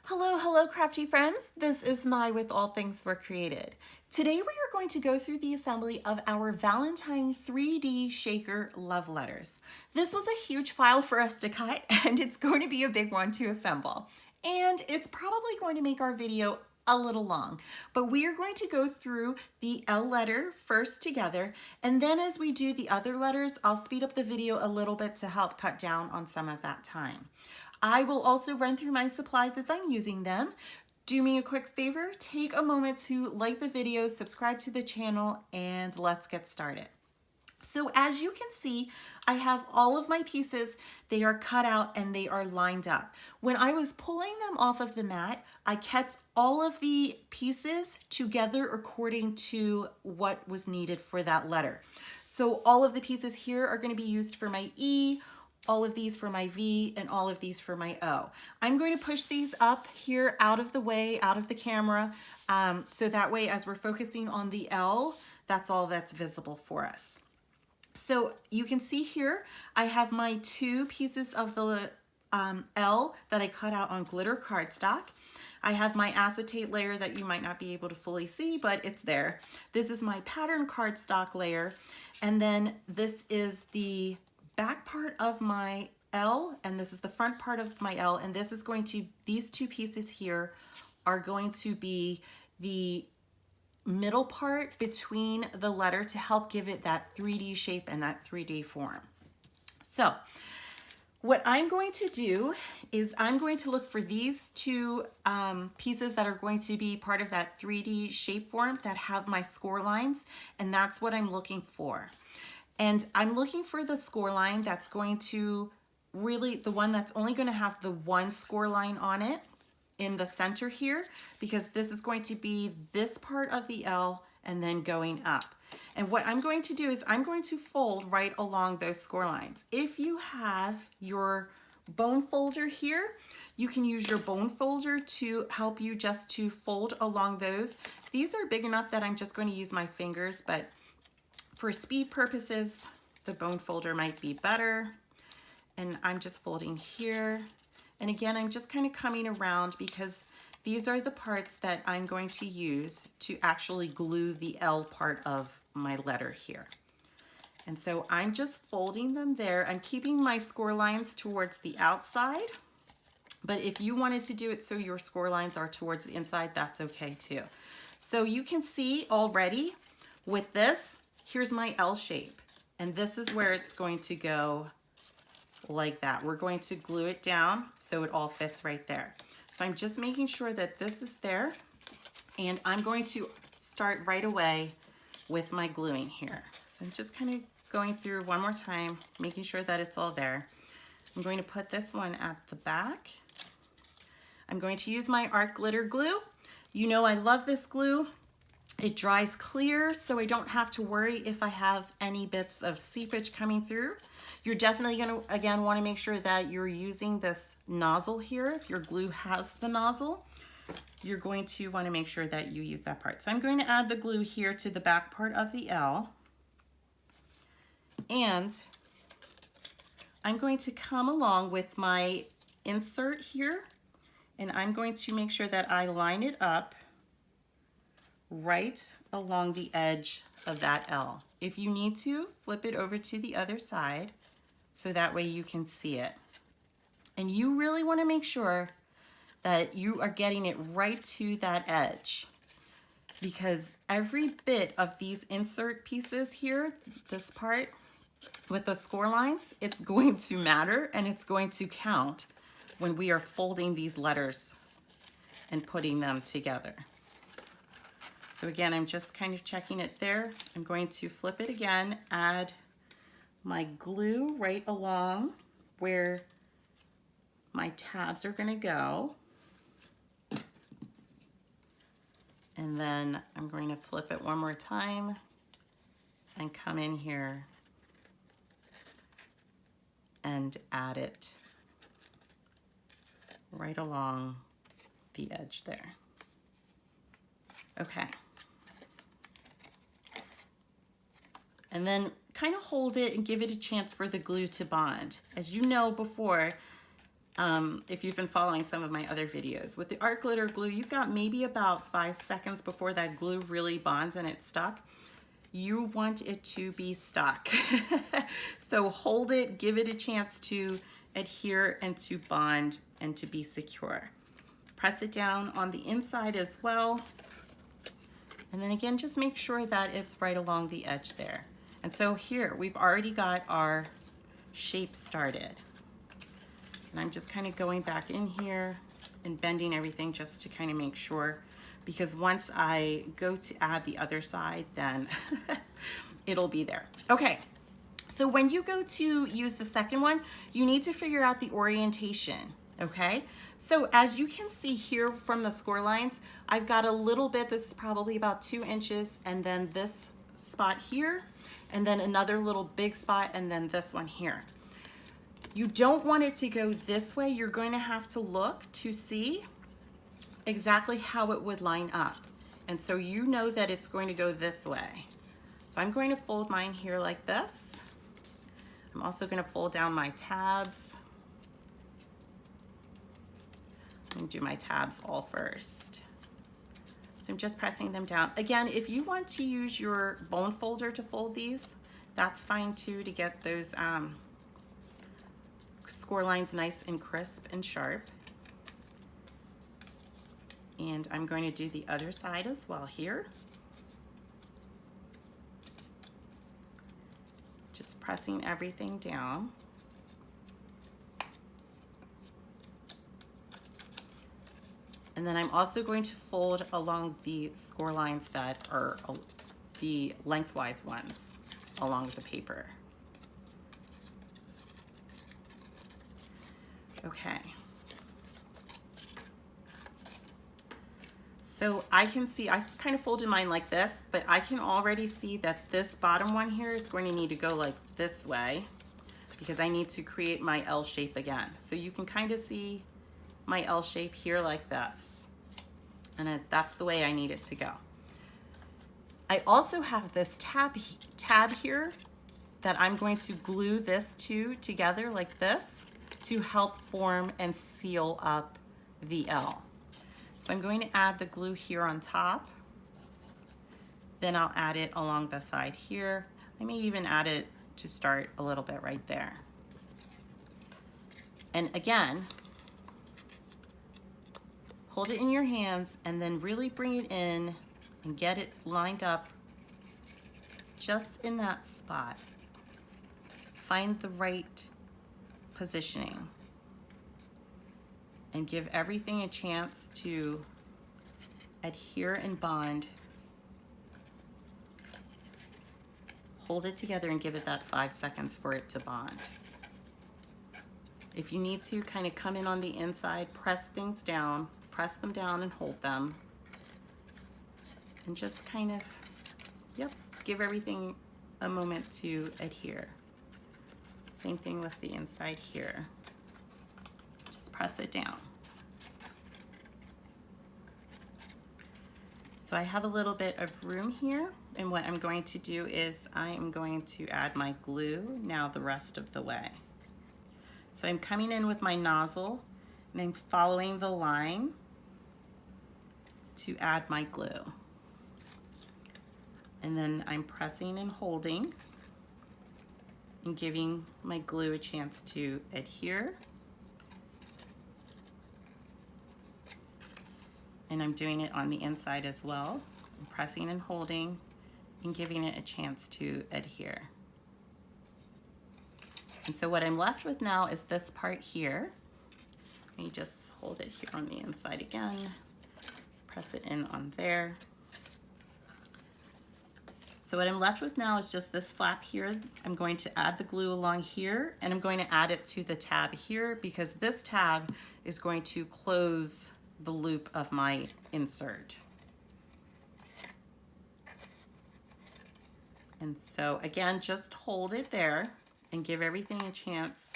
Hello, crafty friends. This is Nye with All Things Were Created. Today we are going to go through the assembly of our Valentine 3D shaker love letters. This was a huge file for us to cut, and it's going to be a big one to assemble. And it's probably going to make our video a little long, but we are going to go through the L letter first together, and then as we do the other letters, I'll speed up the video a little bit to help cut down on some of that time. I will also run through my supplies as I'm using them. Do me a quick favor, take a moment to like the video, subscribe to the channel, and let's get started. So as you can see, I have all of my pieces. They are cut out and they are lined up. When I was pulling them off of the mat, I kept all of the pieces together according to what was needed for that letter. So all of the pieces here are going to be used for my E, all of these for my V, and all of these for my O. I'm going to push these up here out of the way, out of the camera, so that way as we're focusing on the L, that's all that's visible for us. So you can see here, I have my two pieces of the L that I cut out on glitter cardstock. I have my acetate layer that you might not be able to fully see, but it's there. This is my pattern cardstock layer, and then this is the back part of my L, and this is the front part of my L, and this is going to, these two pieces here are going to be the middle part between the letter to help give it that 3D shape and that 3D form. So what I'm going to do is I'm going to look for these two pieces that are going to be part of that 3D shape form that have my score lines, and that's what I'm looking for. And I'm looking for the score line that's going to really, the one that's only going to have the one score line on it in the center here, because this is going to be this part of the L and then going up. And what I'm going to do is I'm going to fold right along those score lines. If you have your bone folder here, you can use your bone folder to help you just to fold along those. These are big enough that I'm just going to use my fingers, but for speed purposes, the bone folder might be better. And I'm just folding here. And again, I'm just kind of coming around because these are the parts that I'm going to use to actually glue the L part of my letter here. And so I'm just folding them there. I'm keeping my score lines towards the outside, but if you wanted to do it so your score lines are towards the inside, that's okay too. So you can see already with this, here's my L shape, and this is where it's going to go like that. We're going to glue it down so it all fits right there. So I'm just making sure that this is there, and I'm going to start right away with my gluing here. So I'm just kind of going through one more time, making sure that it's all there. I'm going to put this one at the back. I'm going to use my art glitter glue. You know I love this glue. It dries clear, so I don't have to worry if I have any bits of seepage coming through. You're definitely going to, again, want to make sure that you're using this nozzle here. If your glue has the nozzle, you're going to want to make sure that you use that part. So I'm going to add the glue here to the back part of the L. And I'm going to come along with my insert here, and I'm going to make sure that I line it up right along the edge of that L. If you need to, flip it over to the other side so that way you can see it. And you really want to make sure that you are getting it right to that edge, because every bit of these insert pieces here, this part with the score lines, it's going to matter and it's going to count when we are folding these letters and putting them together. So again, I'm just kind of checking it there. I'm going to flip it again, add my glue right along where my tabs are going to go. And then I'm going to flip it one more time and come in here and add it right along the edge there. Okay. And then kind of hold it and give it a chance for the glue to bond. As you know before, if you've been following some of my other videos. With the art glitter glue, you've got maybe about 5 seconds before that glue really bonds and it's stuck. You want it to be stuck. So hold it, give it a chance to adhere and to bond and to be secure. Press it down on the inside as well. And then again, just make sure that it's right along the edge there. And so here, we've already got our shape started. And I'm just kind of going back in here and bending everything just to kind of make sure, because once I go to add the other side, then it'll be there. Okay, so when you go to use the second one, you need to figure out the orientation, okay? So as you can see here from the score lines, I've got a little bit, this is probably about 2 inches, and then this spot here, and then another little big spot, and then this one here. You don't want it to go this way. You're going to have to look to see exactly how it would line up. And so you know that it's going to go this way. So I'm going to fold mine here like this. I'm also going to fold down my tabs. I'm going to do my tabs all first. So I'm just pressing them down. Again, if you want to use your bone folder to fold these, that's fine too, to get those score lines nice and crisp and sharp. And I'm going to do the other side as well here. Just pressing everything down. And then I'm also going to fold along the score lines that are the lengthwise ones along the paper. Okay. So I can see, I've kind of folded mine like this, but I can already see that this bottom one here is going to need to go like this way because I need to create my L shape again. So you can kind of see my L shape here like this. And that's the way I need it to go. I also have this tab here that I'm going to glue this two together like this to help form and seal up the L. So I'm going to add the glue here on top. Then I'll add it along the side here. I may even add it to start a little bit right there. And again, hold it in your hands and then really bring it in and get it lined up just in that spot. Find the right positioning and give everything a chance to adhere and bond. Hold it together and give it that 5 seconds for it to bond. If you need to, kind of come in on the inside, press things down, press them down and hold them. And just kind of, yep, give everything a moment to adhere. Same thing with the inside here. Just press it down. So I have a little bit of room here, and what I'm going to do is I am going to add my glue now the rest of the way. So I'm coming in with my nozzle and I'm following the line to add my glue. And then I'm pressing and holding and giving my glue a chance to adhere. And I'm doing it on the inside as well. I'm pressing and holding and giving it a chance to adhere. And so what I'm left with now is this part here. Let me just hold it here on the inside again. Press it in on there. So what I'm left with now is just this flap here. I'm going to add the glue along here, and I'm going to add it to the tab here because this tab is going to close the loop of my insert. And so again, just hold it there and give everything a chance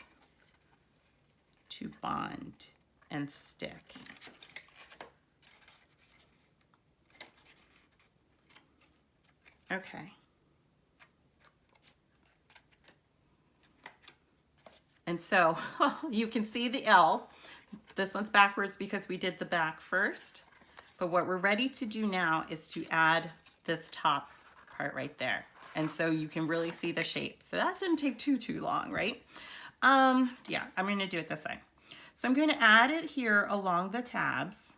to bond and stick. Okay. And so you can see the L. This one's backwards because we did the back first. But what we're ready to do now is to add this top part right there. And so you can really see the shape. So that didn't take too long, right? Yeah, I'm gonna do it this way. So I'm going to add it here along the tabs.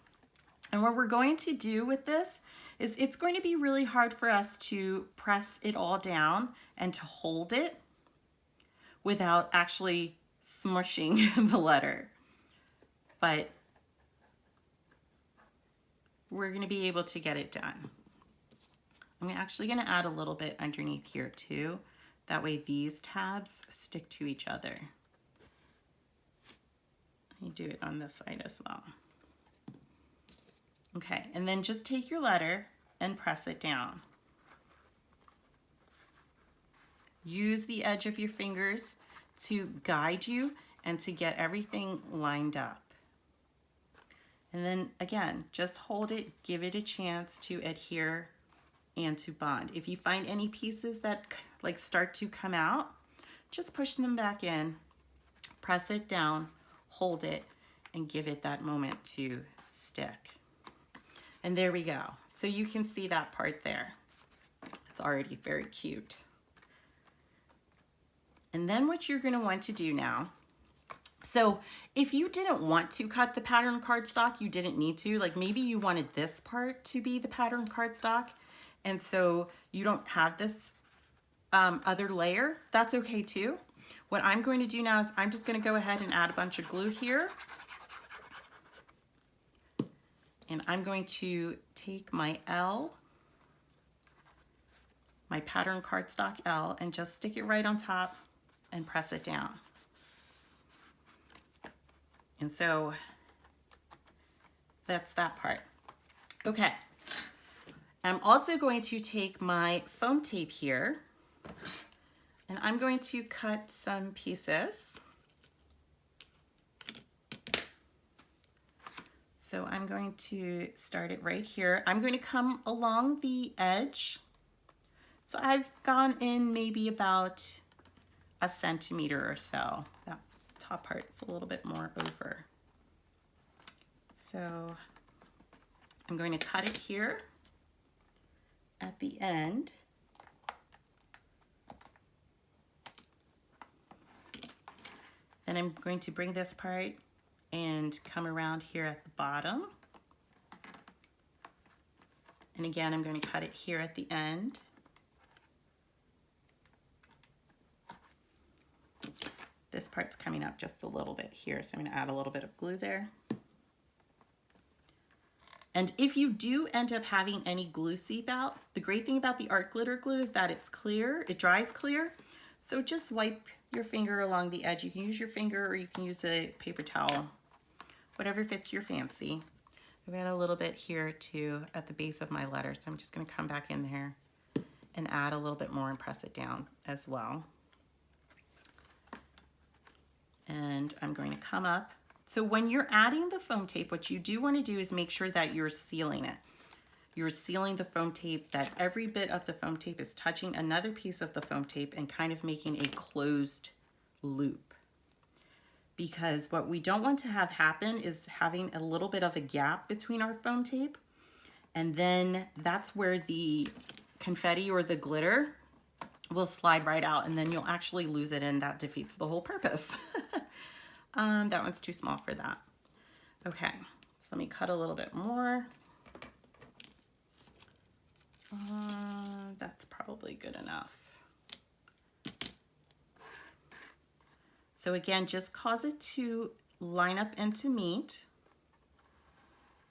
And what we're going to do with this is it's going to be really hard for us to press it all down and to hold it without actually smushing the letter. But we're going to be able to get it done. I'm actually going to add a little bit underneath here too. That way these tabs stick to each other. You do it on this side as well. Okay, and then just take your letter and press it down. Use the edge of your fingers to guide you and to get everything lined up. And then again, just hold it, give it a chance to adhere and to bond. If you find any pieces that like start to come out, just push them back in, press it down, hold it, and give it that moment to stick. And there we go. So you can see that part there. It's already very cute. And then what you're gonna want to do now, so if you didn't want to cut the pattern cardstock, you didn't need to, like maybe you wanted this part to be the pattern cardstock, and so you don't have this other layer, that's okay too. What I'm going to do now is I'm just gonna go ahead and add a bunch of glue here. And I'm going to take my L, my pattern cardstock L, and just stick it right on top and press it down. And so that's that part. Okay. I'm also going to take my foam tape here and I'm going to cut some pieces. So I'm going to start it right here. I'm going to come along the edge. So I've gone in maybe about 1 centimeter or so. That top part's a little bit more over. So I'm going to cut it here at the end. Then I'm going to bring this part and come around here at the bottom. And again, I'm going to cut it here at the end. This part's coming up just a little bit here, so I'm going to add a little bit of glue there. And if you do end up having any glue seep out, the great thing about the art glitter glue is that it's clear, it dries clear. So just wipe your finger along the edge. You can use your finger or you can use a paper towel, whatever fits your fancy. I've got a little bit here too at the base of my letter, so I'm just going to come back in there and add a little bit more and press it down as well. And I'm going to come up. So when you're adding the foam tape, what you do want to do is make sure that you're sealing it. You're sealing the foam tape, that every bit of the foam tape is touching another piece of the foam tape and kind of making a closed loop. Because what we don't want to have happen is having a little bit of a gap between our foam tape, and then that's where the confetti or the glitter will slide right out, and then you'll actually lose it, and that defeats the whole purpose. That one's too small for that. Okay, so let me cut a little bit more. That's probably good enough. So again, just cause it to line up and to meet,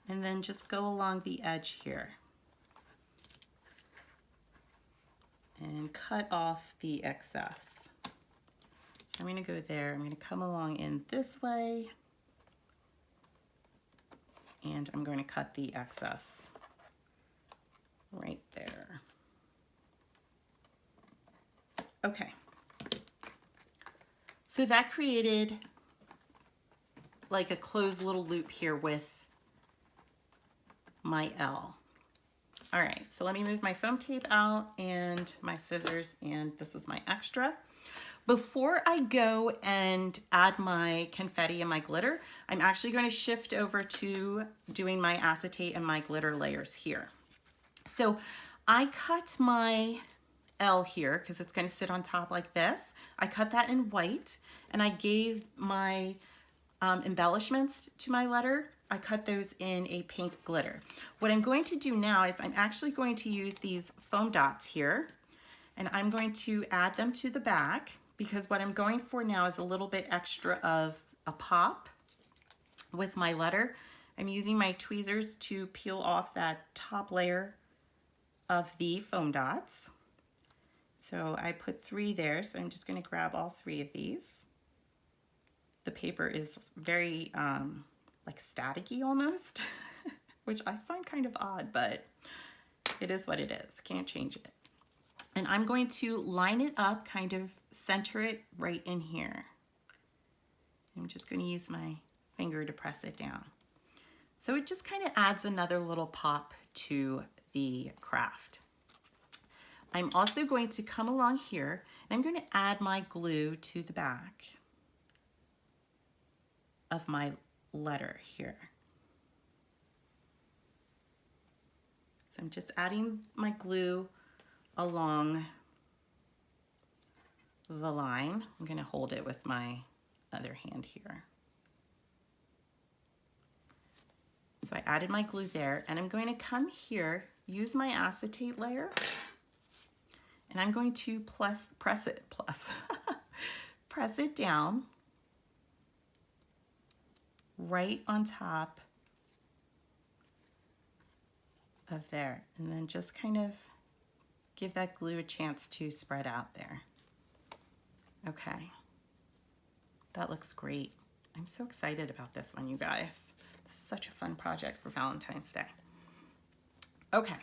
and then just go along the edge here and cut off the excess. So I'm going to go there, I'm going to come along in this way, and I'm going to cut the excess right there. Okay. So that created like a closed little loop here with my L. All right, so let me move my foam tape out and my scissors, and this was my extra. Before I go and add my confetti and my glitter, I'm actually going to shift over to doing my acetate and my glitter layers here. So I cut my L here because it's going to sit on top like this. I cut that in white, and I gave my embellishments to my letter. I cut those in a pink glitter. What I'm going to do now is I'm actually going to use these foam dots here, and I'm going to add them to the back, because what I'm going for now is a little bit extra of a pop with my letter. I'm using my tweezers to peel off that top layer of the foam dots. So I put 3 there, so I'm just going to grab all 3 of these. The paper is very like staticky almost, which I find kind of odd, but it is what it is. Can't change it. And I'm going to line it up, kind of center it right in here. I'm just going to use my finger to press it down. So it just kind of adds another little pop to the craft. I'm also going to come along here, and I'm going to add my glue to the back of my letter here. So I'm just adding my glue along the line. I'm going to hold it with my other hand here. So I added my glue there, and I'm going to come here, use my acetate layer, and I'm going to press it down right on top of there, and then just kind of give that glue a chance to spread out there. Okay, that looks great. I'm so excited about this one, you guys. This is such a fun project for Valentine's Day. Okay,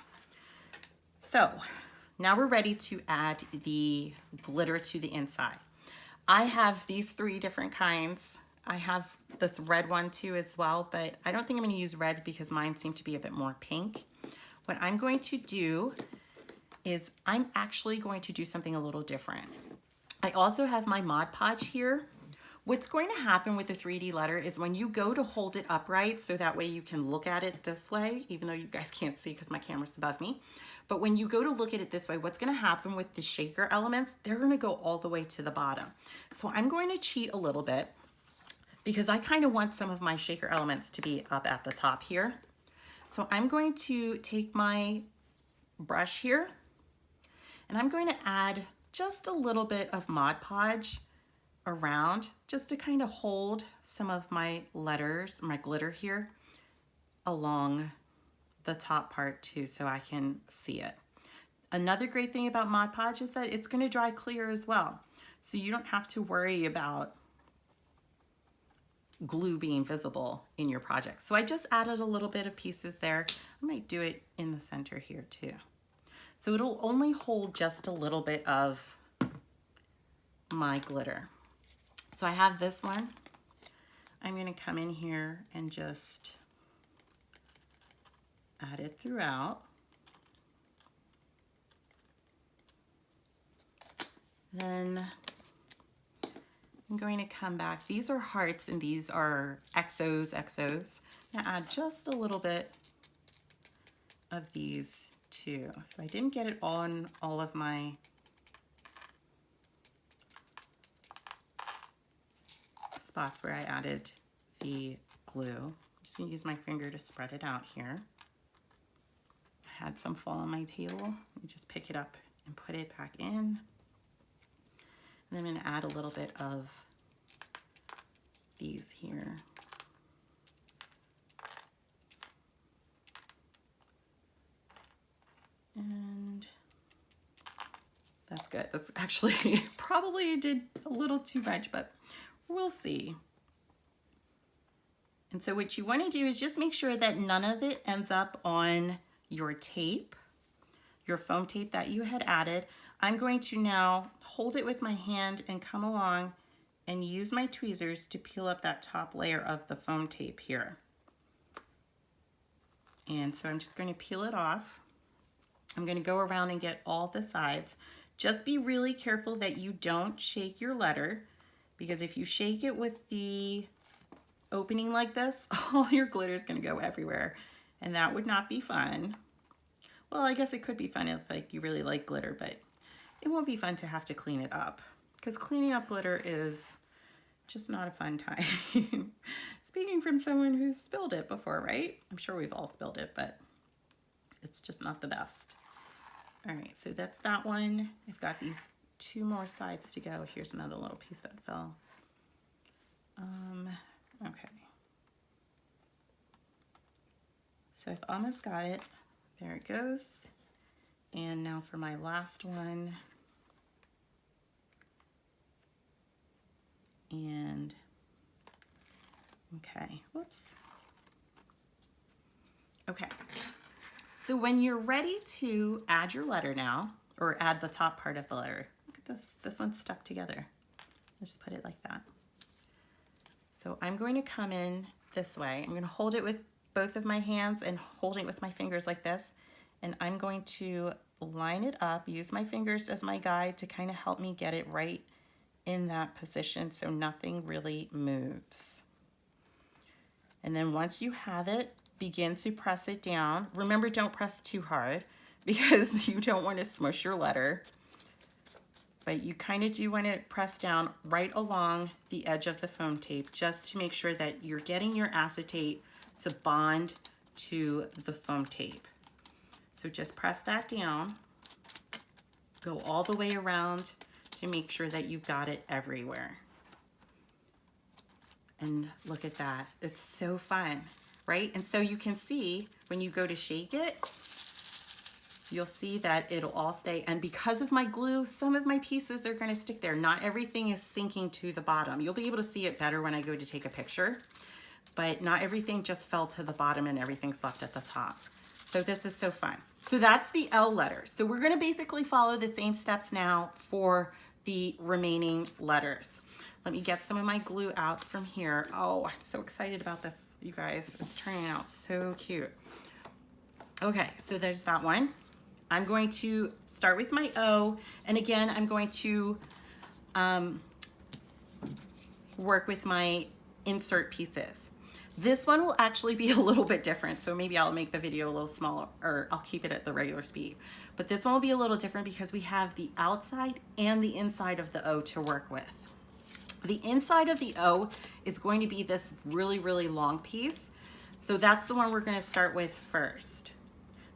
so now we're ready to add the glitter to the inside. I have these 3 different kinds. I have this red one too as well, but I don't think I'm going to use red because mine seem to be a bit more pink. What I'm going to do is I'm actually going to do something a little different. I also have my Mod Podge here. What's going to happen with the 3D letter is when you go to hold it upright, so that way you can look at it this way, even though you guys can't see because my camera's above me. But when you go to look at it this way, what's going to happen with the shaker elements, they're going to go all the way to the bottom. So I'm going to cheat a little bit because I kind of want some of my shaker elements to be up at the top here. So I'm going to take my brush here, and I'm going to add just a little bit of Mod Podge around, just to kind of hold some of my letters, my glitter here, along the top part too, so I can see it. Another great thing about Mod Podge is that it's going to dry clear as well, so you don't have to worry about glue being visible in your project. So I just added a little bit of pieces there. I might do it in the center here too. So it'll only hold just a little bit of my glitter. So I have this one. I'm going to come in here and just add it throughout. Then I'm going to come back. These are hearts and these are XOs. I'm going to add just a little bit of these too. So I didn't get it on all of my spots where I added the glue. I'm just going to use my finger to spread it out here. I had some fall on my table. Let me just pick it up and put it back in. And then I'm going to add a little bit of these here. And that's good. That's actually probably did a little too much, but we'll see. And so what you want to do is just make sure that none of it ends up on your tape, your foam tape that you had added. I'm going to now hold it with my hand and come along and use my tweezers to peel up that top layer of the foam tape here. And so I'm just going to peel it off. I'm going to go around and get all the sides Just be really careful that you don't shake your letter, because if you shake it with the opening like this, all your glitter is going to go everywhere, and that would not be fun. Well, I guess it could be fun if like you really like glitter, but it won't be fun to have to clean it up, because cleaning up glitter is just not a fun time. Speaking from someone who's spilled it before, right? I'm sure we've all spilled it, but it's just not the best. All right, so that's that one. I've got these 2 more sides to go. Here's another little piece that fell. Okay. So I've almost got it. There it goes. And now for my last one. And, okay, whoops. Okay. So when you're ready to add your letter now, or add the top part of the letter, look at this, this one's stuck together. Let's just put it like that. So I'm going to come in this way. I'm going to hold it with both of my hands and holding it with my fingers like this. And I'm going to line it up, use my fingers as my guide to kind of help me get it right in that position so nothing really moves. And then once you have it, begin to press it down. Remember, don't press too hard because you don't want to smush your letter. But you kind of do want to press down right along the edge of the foam tape just to make sure that you're getting your acetate to bond to the foam tape. So just press that down. Go all the way around to make sure that you've got it everywhere. And look at that. It's so fun, right? And so you can see when you go to shake it, you'll see that it'll all stay. And because of my glue, some of my pieces are going to stick there. Not everything is sinking to the bottom. You'll be able to see it better when I go to take a picture, but not everything just fell to the bottom and everything's left at the top. So this is so fun. So that's the L letter. So we're going to basically follow the same steps now for the remaining letters. Let me get some of my glue out from here. Oh, I'm so excited about this, you guys. It's turning out so cute. Okay, so there's that one. I'm going to start with my O, and again, I'm going to work with my insert pieces. This one will actually be a little bit different, so maybe I'll make the video a little smaller, or I'll keep it at the regular speed. But this one will be a little different because we have the outside and the inside of the O to work with. The inside of the O is going to be this really, really long piece. So that's the one we're going to start with first.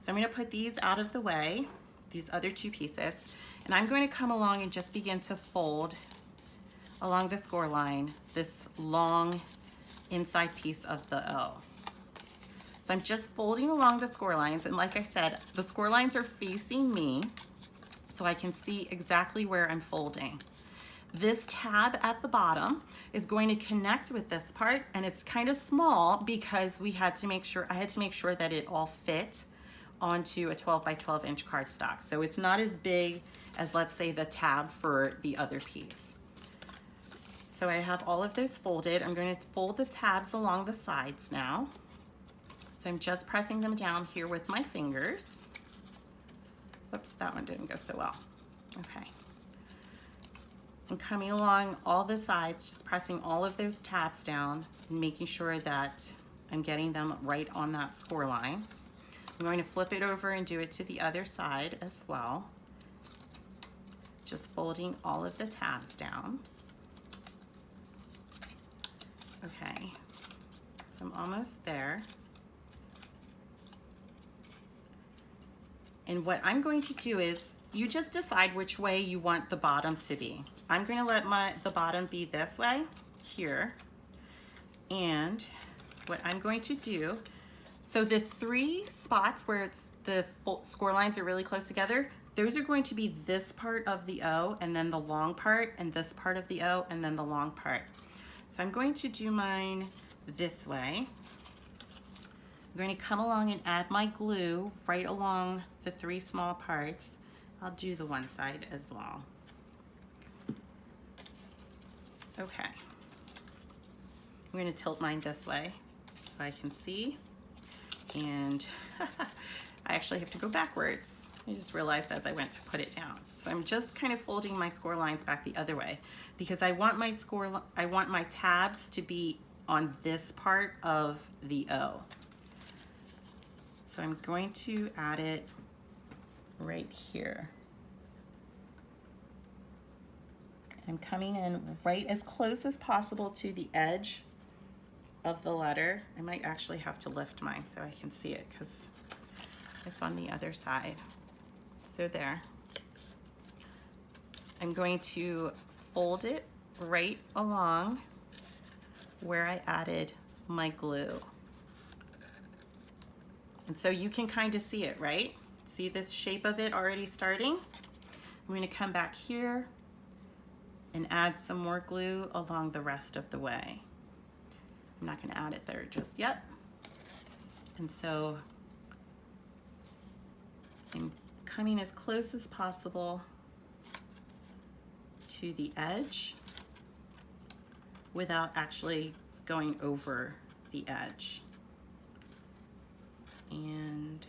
So I'm going to put these out of the way, these other 2 pieces, and I'm going to come along and just begin to fold along the score line this long inside piece of the O. So I'm just folding along the score lines, and like I said, the score lines are facing me so I can see exactly where I'm folding. This tab at the bottom is going to connect with this part, and it's kind of small because I had to make sure that it all fit onto a 12 by 12 inch cardstock. So it's not as big as, let's say, the tab for the other piece. So I have all of those folded. I'm going to fold the tabs along the sides now. So I'm just pressing them down here with my fingers. Whoops, that one didn't go so well. Okay. I'm coming along all the sides, just pressing all of those tabs down and making sure that I'm getting them right on that score line. I'm going to flip it over and do it to the other side as well. Just folding all of the tabs down. Okay, so I'm almost there. And what I'm going to do is, you just decide which way you want the bottom to be. I'm going to let the bottom be this way, here. And what I'm going to do, so the 3 spots where it's the score lines are really close together, those are going to be this part of the O, and then the long part, and this part of the O, and then the long part. So I'm going to do mine this way. I'm going to come along and add my glue right along the 3 small parts. I'll do the one side as well. Okay. I'm going to tilt mine this way so I can see. And I actually have to go backwards. I just realized as I went to put it down. So I'm just kind of folding my score lines back the other way because I want my tabs to be on this part of the O. So I'm going to add it right here. I'm coming in right as close as possible to the edge of the letter. I might actually have to lift mine so I can see it because it's on the other side. So there. I'm going to fold it right along where I added my glue. And so you can kind of see it, right? See this shape of it already starting? I'm going to come back here and add some more glue along the rest of the way. I'm not going to add it there just yet. And so I'm coming as close as possible to the edge without actually going over the edge. And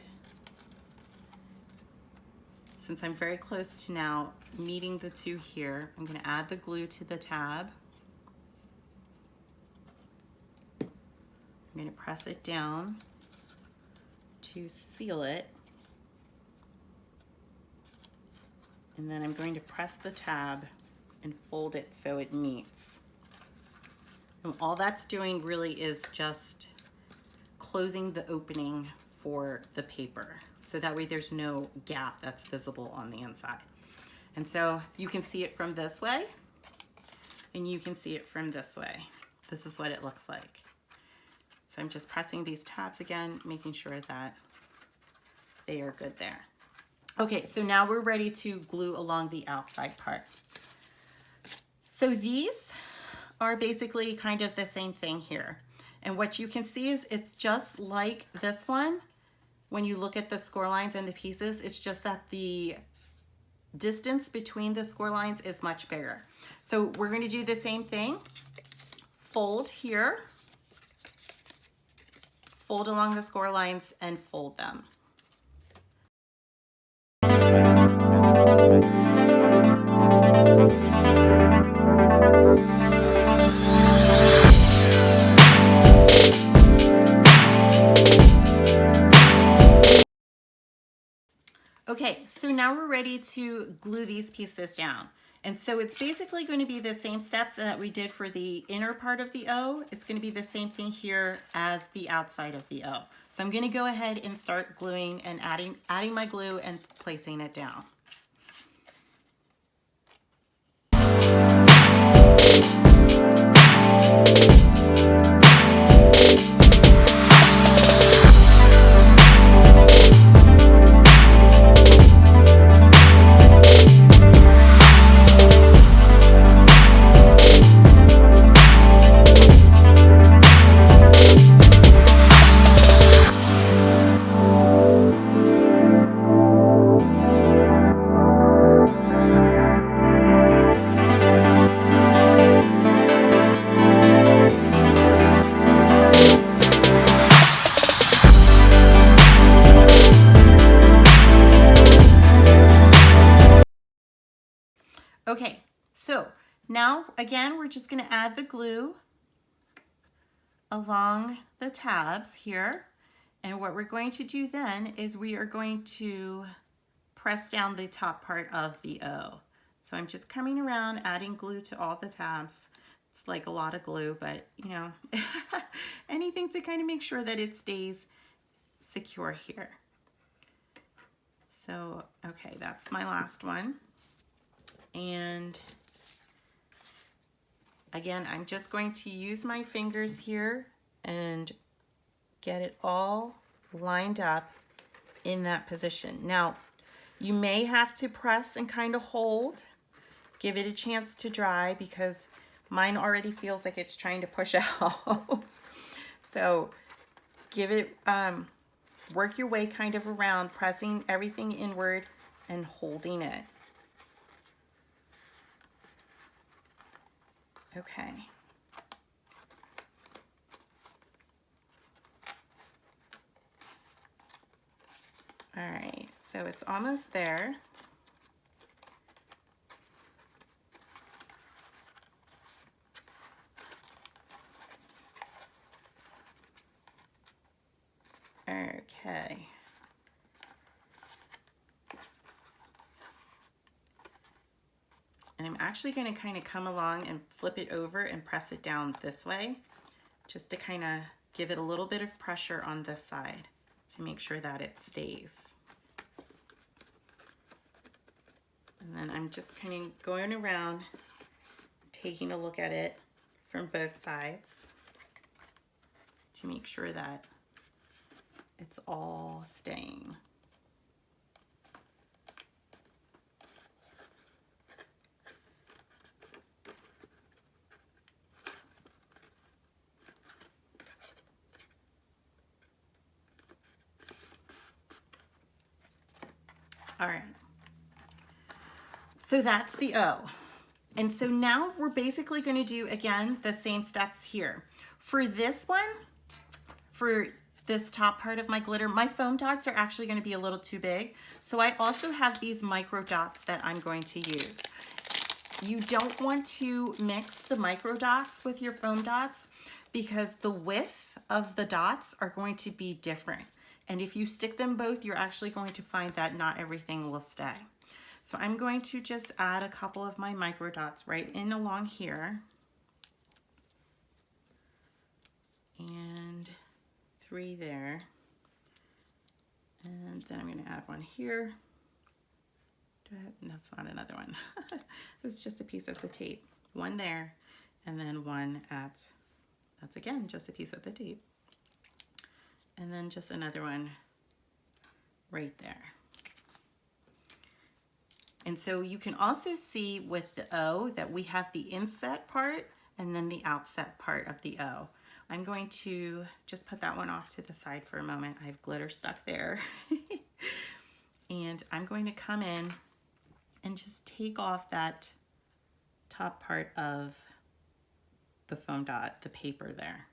since I'm very close to now meeting the two here, I'm going to add the glue to the tab. I'm going to press it down to seal it. And then I'm going to press the tab and fold it so it meets. And all that's doing really is just closing the opening for the paper. So that way there's no gap that's visible on the inside. And so you can see it from this way, and you can see it from this way. This is what it looks like. So I'm just pressing these tabs again, making sure that they are good there. Okay, so now we're ready to glue along the outside part. So these are basically kind of the same thing here. And what you can see is it's just like this one. When you look at the score lines and the pieces, it's just that the distance between the score lines is much bigger. So we're going to do the same thing. Fold here, fold along the score lines, and fold them. Okay, so now we're ready to glue these pieces down. And so it's basically going to be the same steps that we did for the inner part of the O. It's going to be the same thing here as the outside of the O. So I'm going to go ahead and start gluing and adding my glue and placing it down. Okay, so now again, we're just going to add the glue along the tabs here. And what we're going to do then is we are going to press down the top part of the O. So I'm just coming around, adding glue to all the tabs. It's like a lot of glue, but you know, anything to kind of make sure that it stays secure here. So, okay, that's my last one. And again, I'm just going to use my fingers here and get it all lined up in that position. Now, you may have to press and kind of hold, give it a chance to dry because mine already feels like it's trying to push out. So give it, work your way kind of around, pressing everything inward and holding it. Okay. All right, So it's almost there. Okay. And I'm actually going to kind of come along and flip it over and press it down this way, just to kind of give it a little bit of pressure on this side to make sure that it stays. And then I'm just kind of going around, taking a look at it from both sides to make sure that it's all staying. All right, so that's the O. And so now we're basically going to do, again, the same steps here. For this one, for this top part of my glitter, my foam dots are actually going to be a little too big. So I also have these micro dots that I'm going to use. You don't want to mix the micro dots with your foam dots because the width of the dots are going to be different. And if you stick them both, you're actually going to find that not everything will stay. So I'm going to just add a couple of my micro dots right in along here. And 3 there. And then I'm going to add one here. That's not another one. It was just a piece of the tape. One there, and then one at, that's again just a piece of the tape. And then just another one right there. And so you can also see with the O that we have the inset part and then the outset part of the O. I'm going to just put that one off to the side for a moment. I have glitter stuck there. And I'm going to come in and just take off that top part of the foam dot, the paper there.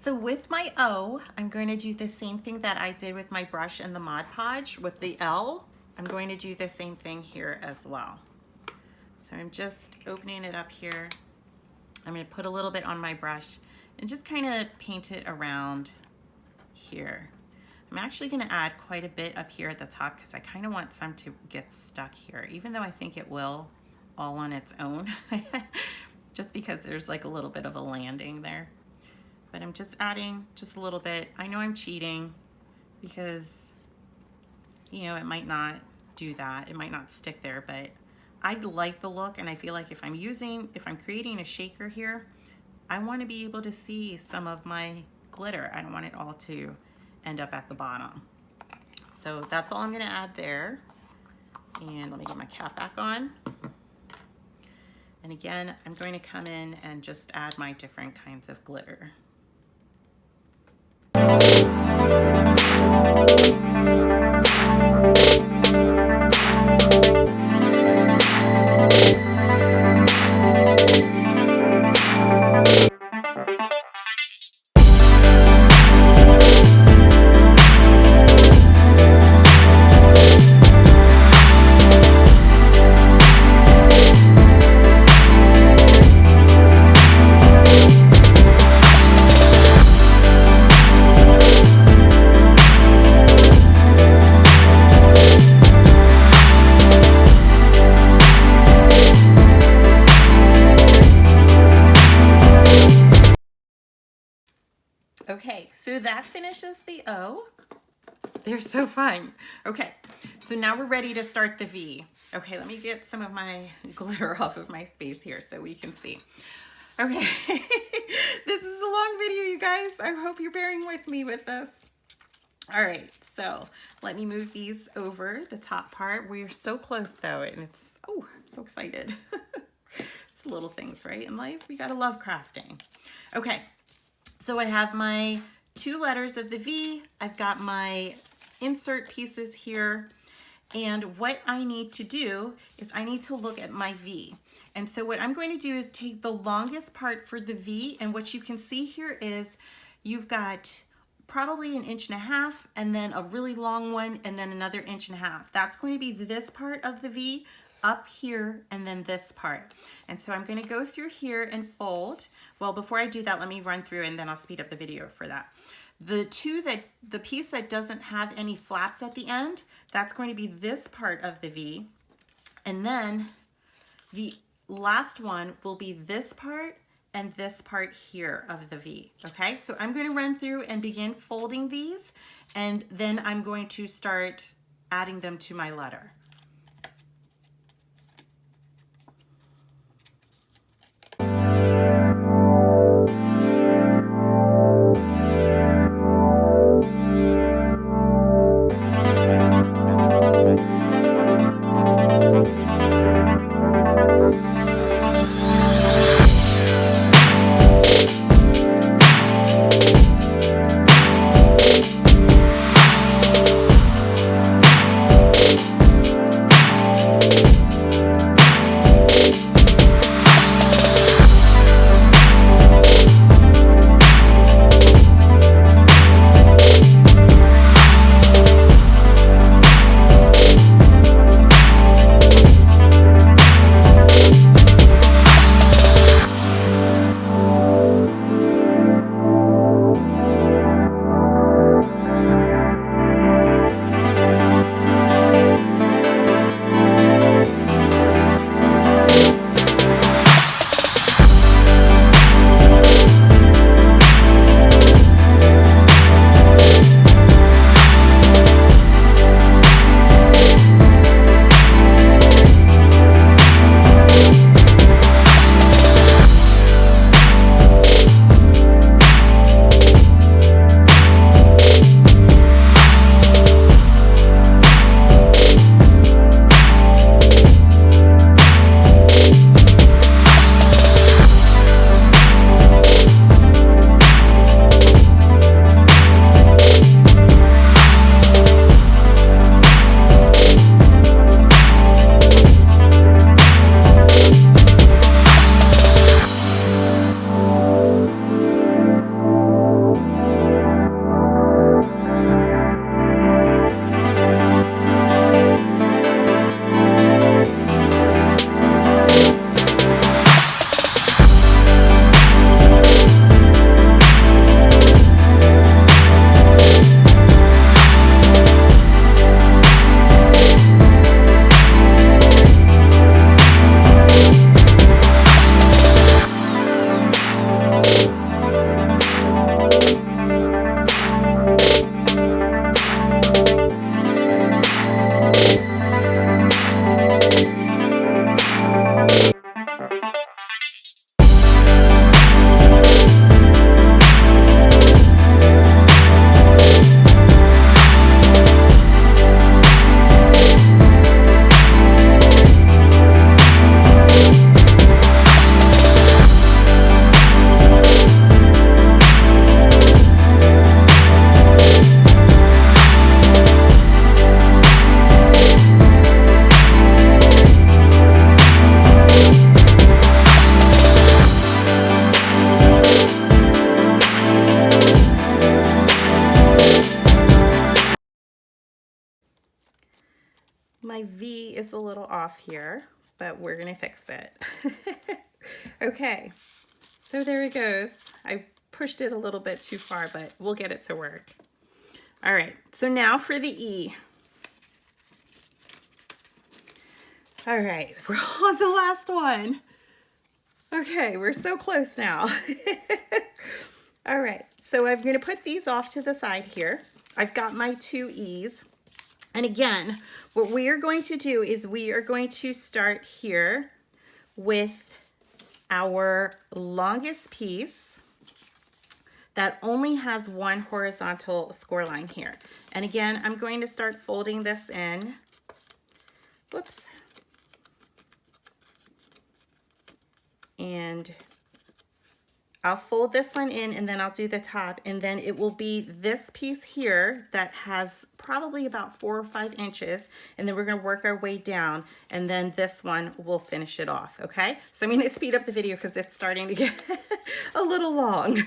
So with my O, I'm going to do the same thing that I did with my brush and the Mod Podge. With the L, I'm going to do the same thing here as well. So I'm just opening it up here. I'm going to put a little bit on my brush and just kind of paint it around here. I'm actually going to add quite a bit up here at the top because I kind of want some to get stuck here, even though I think it will all on its own, just because there's like a little bit of a landing there. But I'm just adding just a little bit. I know I'm cheating because, you know, it might not do that. It might not stick there, but I like the look, and I feel like if I'm creating a shaker here, I want to be able to see some of my glitter. I don't want it all to end up at the bottom. So that's all I'm going to add there. And let me get my cap back on. And again, I'm going to come in and just add my different kinds of glitter. Okay, so that finishes the O. They're so fun. Okay, so now we're ready to start the V. Okay, let me get some of my glitter off of my space here so we can see. Okay, this is a long video, you guys. I hope you're bearing with me with this. All right, so let me move these over the top part. We're so close though, and it's, oh, I'm so excited. It's little things, right, in life. We gotta love crafting. Okay, so I have my 2 letters of the V. I've got my insert pieces here. And what I need to do is I need to look at my V. And so what I'm going to do is take the longest part for the V, and what you can see here is you've got probably 1.5 inches and then a really long one and then another 1.5 inches. That's going to be this part of the V up here and then this part. And so I'm going to go through here and fold. Well, before I do that, let me run through and then I'll speed up the video for that. The piece that doesn't have any flaps at the end, that's going to be this part of the V. And then the last one will be this part and this part here of the V. Okay, so I'm going to run through and begin folding these, and then I'm going to start adding them to my letter. My V is a little off here, but we're gonna fix it. Okay, so there it goes. I pushed it a little bit too far, but we'll get it to work. All right, so now for the E. All right, we're on the last one. Okay, we're so close now. All right, so I'm gonna put these off to the side here. I've got my 2 E's. And again, what we are going to do is we are going to start here with our longest piece that only has one horizontal score line here. And again, I'm going to start folding this in. Whoops. And I'll fold this one in and then I'll do the top, and then it will be this piece here that has probably about 4 or 5 inches, and then we're going to work our way down, and then this one will finish it off. Okay, so I'm going to speed up the video because it's starting to get a little long.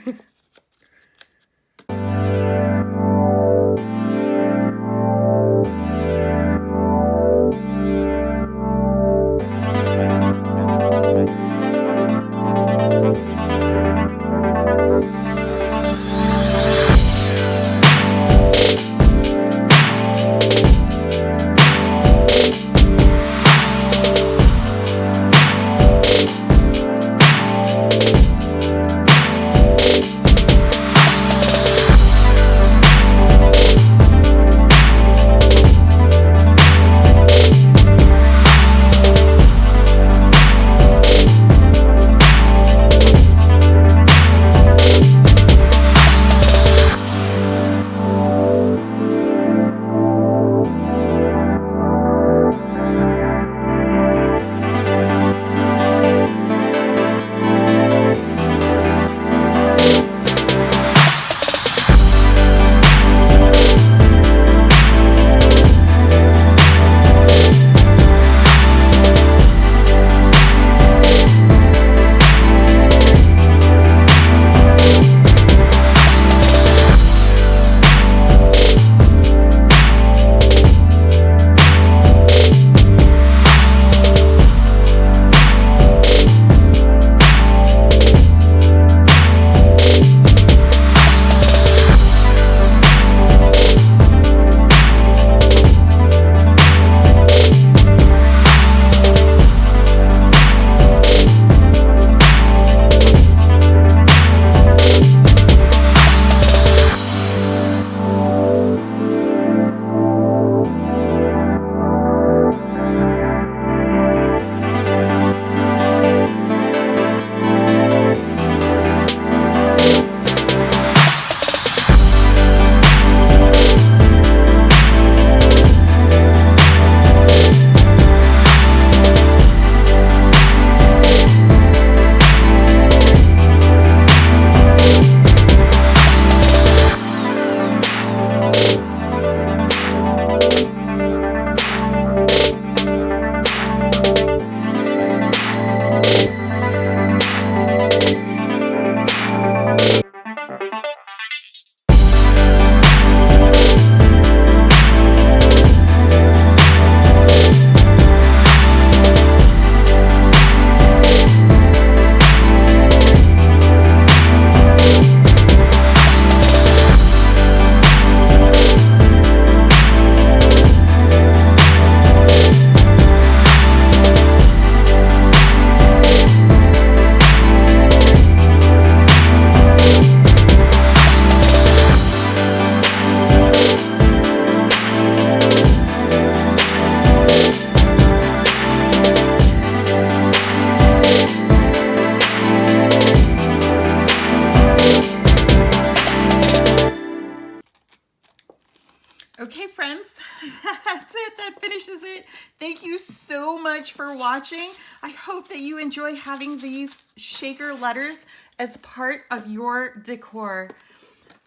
Okay, friends, that's it. That finishes it. Thank you so much for watching. I hope that you enjoy having these shaker letters as part of your decor.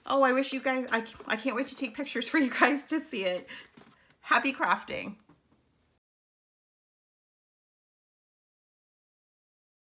Oh, I wish you guys, I can't wait to take pictures for you guys to see it. Happy crafting.